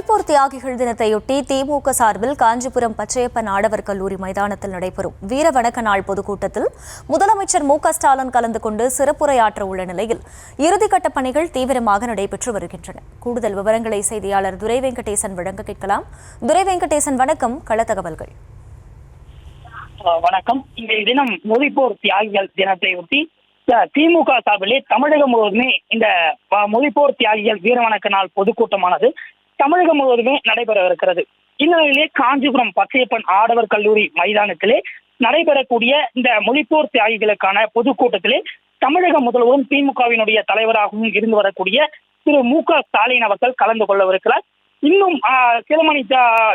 மொழிப்போர் தியாகிகள் தினத்தையொட்டி திமுக சார்பில் காஞ்சிபுரம் பச்சையப்பன் ஆடவர் கல்லூரி மைதானத்தில் நடைபெறும் வீர வணக்க நாள் பொதுக்கூட்டத்தில் முதலமைச்சர் மு.க.ஸ்டாலின் கலந்து கொண்டு சிறப்புரையாற்ற உள்ள நிலையில் இறுதிக்கட்ட பணிகள் தீவிரமாக நடைபெற்று வருகின்றன. கூடுதல் விவரங்களை செய்தியாளர் துரை வெங்கடேசன் வழங்க கேட்கலாம். துரை வெங்கடேசன், வணக்கம். கள தகவல்கள். வணக்கம். இன்றைய தினம் மொழிப்போர் தியாகிகள் தினத்தையொட்டி திமுக சார்பிலே தமிழகம் முழுவதுமே இந்த மொழிப்போர் தியாகிகள் வீரவணக்க நாள் பொதுக்கூட்டமானது தமிழகம் முழுவதுமே நடைபெறவிருக்கிறது. இந்நிலையிலே காஞ்சிபுரம் பச்சையப்பன் ஆடவர் கல்லூரி மைதானத்திலே நடைபெறக்கூடிய இந்த மொழிப்போர் தியாகிகளுக்கான பொதுக்கூட்டத்திலே தமிழக முதல்வரும் திமுகவினுடைய தலைவராகவும் இருந்து வரக்கூடிய திரு மு.க.ஸ்டாலின் அவர்கள் கலந்து கொள்ளவிருக்கிறார்.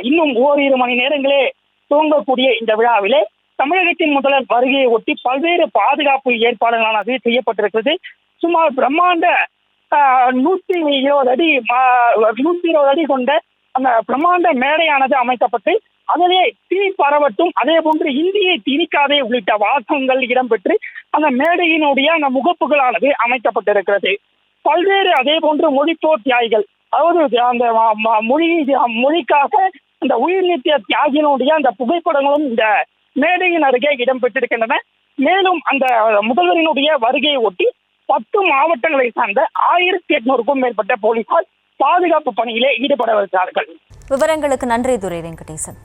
இன்னும் ஓரிரு மணி நேரங்களே துவங்கக்கூடிய இந்த விழாவிலே தமிழகத்தின் முதல்வர் வருகையை ஒட்டி பல்வேறு பாதுகாப்பு ஏற்பாடுகளானது செய்யப்பட்டிருக்கிறது. சுமார் பிரம்மாண்ட 120 அடி கொண்ட அந்த பிரம்மாண்ட மேடையானது அமைக்கப்பட்டு அதிலே தீ பரவட்டும், அதே போன்று இந்தியை திணிக்காதே உள்ளிட்ட வாசகங்கள் இடம்பெற்று அந்த மேடையினுடைய அந்த முகப்புகளானது அமைக்கப்பட்டிருக்கிறது. பல்வேறு அதே போன்று மொழிப்போர் தியாகிகள், அதாவது அந்த மொழிக்காக அந்த உயிர் நீத்திய தியாகியினுடைய அந்த புகைப்படங்களும் இந்த மேடையின் அருகே இடம்பெற்றிருக்கின்றன. மேலும் அந்த முதல்வரினுடைய வருகையை ஒட்டி 10 மாவட்டங்களை சார்ந்த 1800க்கும் மேற்பட்ட போலீசார் பாதுகாப்பு பணியிலே ஈடுபட வருகிறார்கள். விவரங்களுக்கு நன்றி துரை வெங்கடேசன்.